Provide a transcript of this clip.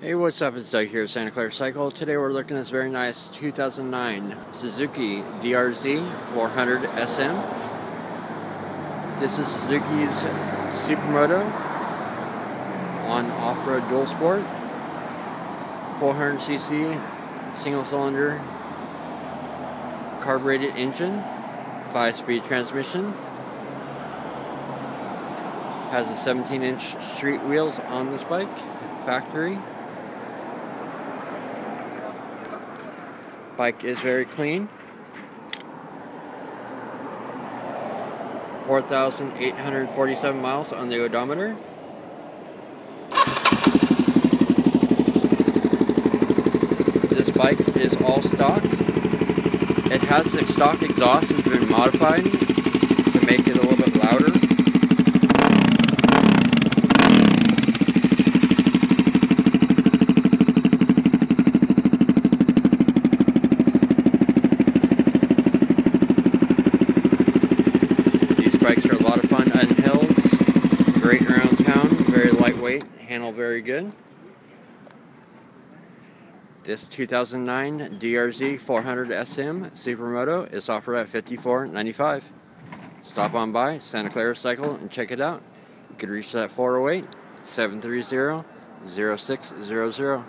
Hey, what's up? It's Doug here at Santa Clara Cycle. Today we're looking at this very nice 2009 Suzuki DRZ400SM. This is Suzuki's Supermoto on off-road dual sport, 400cc single-cylinder carbureted engine, 5-speed transmission. Has a 17-inch street wheels on this bike, factory. Bike is very clean. 4,847 miles on the odometer. This bike is all stock. It has the stock exhaust that's been modified to make it a little bit louder. Bikes are a lot of fun on hills, great around town, very lightweight, handle very good. This 2009 DRZ400SM Supermoto is offered at $54.95. Stop on by Santa Clara Cycle and check it out. You can reach us at 408-730-0600.